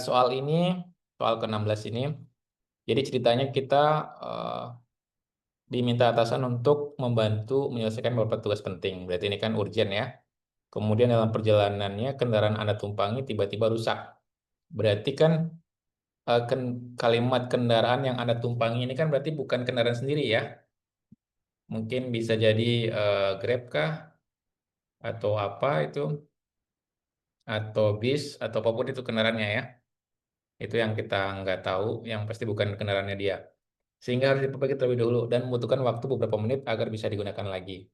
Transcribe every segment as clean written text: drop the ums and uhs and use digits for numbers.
Soal ini, soal ke-16 ini, jadi ceritanya kita eh, diminta atasan untuk membantu menyelesaikan beberapa tugas penting. Berarti ini kan urgent ya. Kemudian dalam perjalanannya kendaraan Anda tumpangi tiba-tiba rusak. Berarti kan kalimat kendaraan yang Anda tumpangi ini kan berarti bukan kendaraan sendiri ya. Mungkin bisa jadi Grab kah atau apa itu, atau bis atau apapun itu kendaraannya ya. Itu yang kita nggak tahu, yang pasti bukan kendaraannya dia. Sehingga harus diperbaiki terlebih dahulu dan membutuhkan waktu beberapa menit agar bisa digunakan lagi.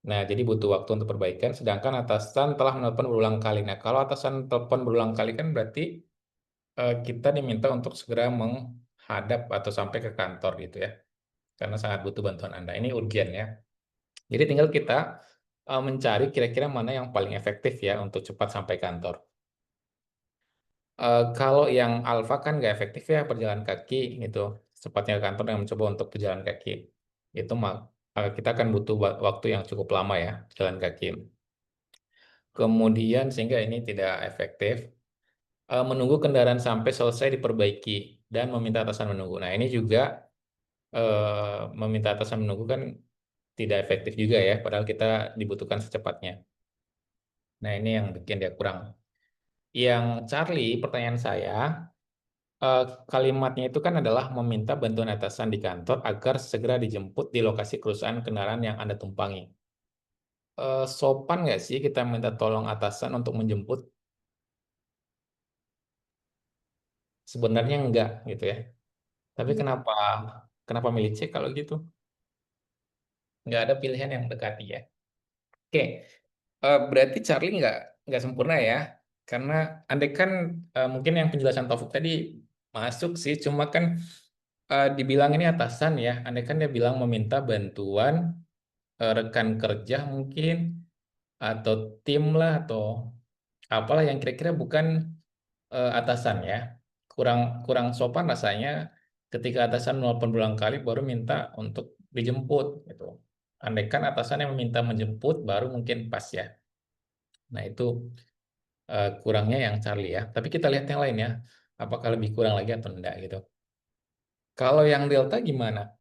Nah, jadi butuh waktu untuk perbaikan, sedangkan atasan telah menelpon berulang kali. Nah, kalau atasan telepon berulang kali kan berarti kita diminta untuk segera menghadap atau sampai ke kantor gitu ya, karena sangat butuh bantuan Anda. Ini urgent ya. Jadi tinggal kita mencari kira-kira mana yang paling efektif ya untuk cepat sampai kantor. Kalau yang alfa kan nggak efektif ya berjalan kaki gitu. Cepatnya ke kantor yang mencoba untuk berjalan kaki. Itu maka kita akan butuh waktu yang cukup lama ya jalan kaki. Kemudian sehingga ini tidak efektif. Menunggu kendaraan sampai selesai diperbaiki dan meminta atasan menunggu. Nah ini juga meminta atasan menunggu kan tidak efektif juga ya. Padahal kita dibutuhkan secepatnya. Nah ini yang bikin dia kurang. Yang Charlie, pertanyaan saya. Kalimatnya itu kan adalah meminta bantuan atasan di kantor agar segera dijemput di lokasi kerusakan kendaraan yang Anda tumpangi. Sopan nggak sih kita minta tolong atasan untuk menjemput? Sebenarnya enggak gitu ya. Tapi kenapa kenapa milih C kalau gitu? Nggak ada pilihan yang mendekati ya. Oke, berarti Charlie nggak sempurna ya. Karena andai kan mungkin yang penjelasan Taufik tadi masuk sih, cuma kan dibilang ini atasan ya. Andai kan dia bilang meminta bantuan rekan kerja mungkin atau tim lah atau apalah yang kira-kira bukan atasan ya. Kurang kurang sopan rasanya ketika atasan menelpon berulang kali baru minta untuk dijemput gitu. Andaikan atasan yang meminta menjemput baru mungkin pas ya. Nah, itu kurangnya yang Charlie ya. Tapi kita lihat yang lain ya. Apakah lebih kurang lagi atau enggak gitu. Kalau yang Delta gimana?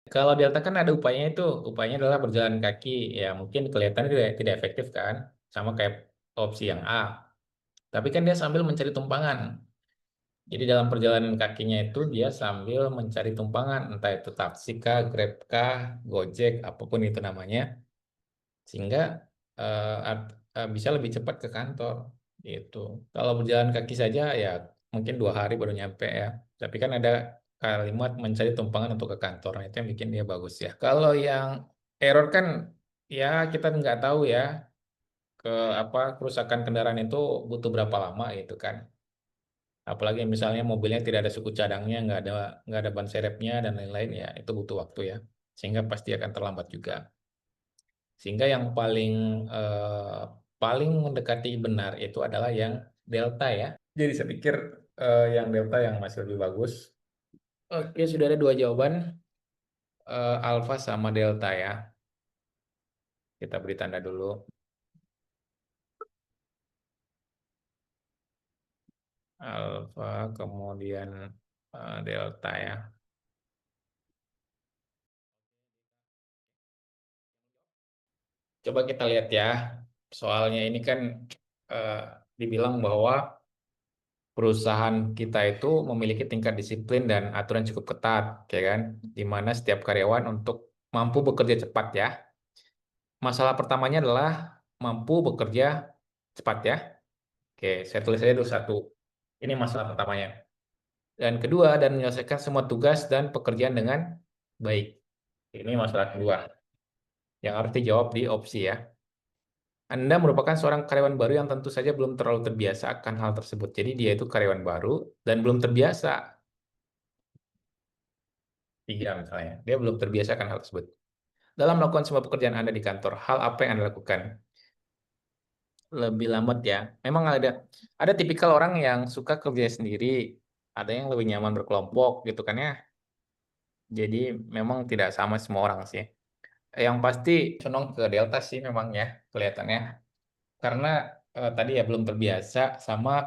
Kalau Delta kan ada upayanya itu, upayanya adalah berjalan kaki. Ya mungkin kelihatan tidak efektif kan, sama kayak opsi yang A. Tapi kan dia sambil mencari tumpangan. Jadi dalam perjalanan kakinya itu dia sambil mencari tumpangan, entah itu taksi kah, Grab kah, Gojek, apapun itu namanya, sehingga bisa lebih cepat ke kantor. Gitu. Kalau berjalan kaki saja ya mungkin 2 hari baru nyampe ya. Tapi kan ada kalimat mencari tumpangan untuk ke kantor. Nah, itu yang bikin dia bagus ya. Kalau yang error kan ya kita nggak tahu ya ke apa kerusakan kendaraan itu butuh berapa lama gitu kan. Apalagi misalnya mobilnya tidak ada suku cadangnya, nggak ada ban serepnya dan lain-lain ya itu butuh waktu ya. Sehingga pasti akan terlambat juga. Sehingga yang paling mendekati benar itu adalah yang delta ya. Jadi saya pikir yang delta yang masih lebih bagus. Oke, sudah ada dua jawaban, alfa sama delta ya. Kita beri tanda dulu. Alfa kemudian delta ya. Coba kita lihat ya. Soalnya ini kan eh, dibilang bahwa perusahaan kita itu memiliki tingkat disiplin dan aturan cukup ketat, ya kan? Di mana setiap karyawan untuk mampu bekerja cepat ya. Masalah pertamanya adalah mampu bekerja cepat ya. Oke, saya tulis aja dulu satu. Ini masalah pertamanya. Dan kedua, dan menyelesaikan semua tugas dan pekerjaan dengan baik. Ini masalah kedua yang harus dijawab di opsi ya. Anda merupakan seorang karyawan baru yang tentu saja belum terlalu terbiasa akan hal tersebut. Jadi dia itu karyawan baru dan belum terbiasa. Tiga misalnya. Dia belum terbiasa akan hal tersebut. Dalam melakukan semua pekerjaan Anda di kantor, hal apa yang Anda lakukan? Lebih lambat ya. Memang ada tipikal orang yang suka kerja sendiri, ada yang lebih nyaman berkelompok gitu kan ya. Jadi memang tidak sama semua orang sih. Yang pasti condong ke Delta sih memang ya kelihatannya. karena tadi ya belum terbiasa sama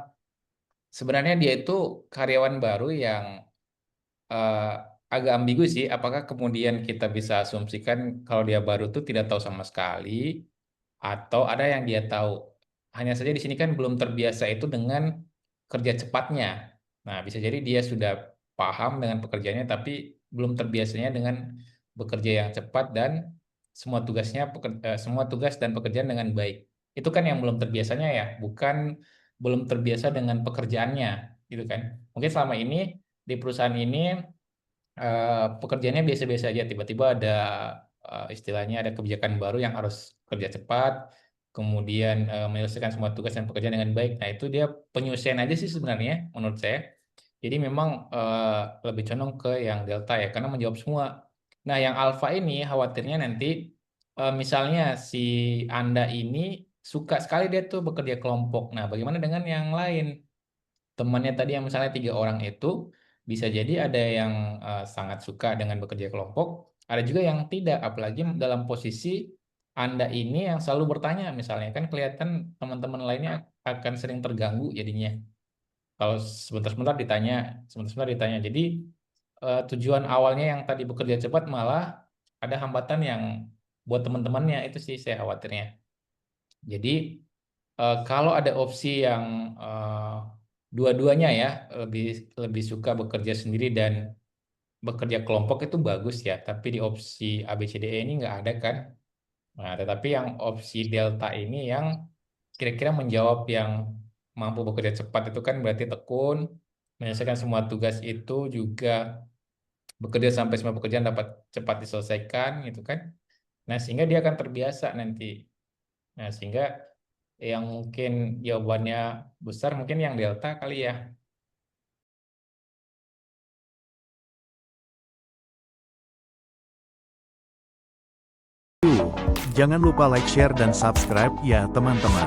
sebenarnya dia itu karyawan baru yang eh, agak ambigu sih. Apakah kemudian kita bisa asumsikan kalau dia baru tuh tidak tahu sama sekali, atau ada yang dia tahu. Hanya saja di sini kan belum terbiasa itu dengan kerja cepatnya. Nah, bisa jadi dia sudah paham dengan pekerjaannya, tapi belum terbiasanya dengan bekerja yang cepat dan semua tugas dan pekerjaan dengan baik. Itu kan yang belum terbiasanya ya, bukan belum terbiasa dengan pekerjaannya, gitu kan? Mungkin selama ini di perusahaan ini pekerjaannya biasa-biasa aja. Tiba-tiba ada istilahnya ada kebijakan baru yang harus kerja cepat, kemudian menyelesaikan semua tugas dan pekerjaan dengan baik. Nah, itu dia penyesuaian aja sih sebenarnya menurut saya. Jadi memang lebih condong ke yang Delta ya, karena menjawab semua. Nah, yang Alpha ini khawatirnya nanti misalnya si Anda ini suka sekali dia tuh bekerja kelompok. Nah, bagaimana dengan yang lain? Temannya tadi yang misalnya 3 orang itu bisa jadi ada yang sangat suka dengan bekerja kelompok, ada juga yang tidak, apalagi dalam posisi Anda ini yang selalu bertanya misalnya kan kelihatan teman-teman lainnya akan sering terganggu jadinya. Kalau sebentar-sebentar ditanya, sebentar-sebentar ditanya. Jadi tujuan awalnya yang tadi bekerja cepat malah ada hambatan yang buat teman-temannya itu sih saya khawatirnya. Jadi kalau ada opsi yang dua-duanya ya lebih lebih suka bekerja sendiri dan bekerja kelompok itu bagus ya. Tapi di opsi ABCDE ini nggak ada kan. Nah, tetapi yang opsi Delta ini yang kira-kira menjawab yang mampu bekerja cepat itu kan berarti tekun, menyelesaikan semua tugas itu juga bekerja sampai semua pekerjaan dapat cepat diselesaikan gitu kan. Nah, sehingga dia akan terbiasa nanti. Nah, sehingga yang mungkin jawabannya besar mungkin yang Delta kali ya. Jangan lupa like, share, dan subscribe ya teman-teman.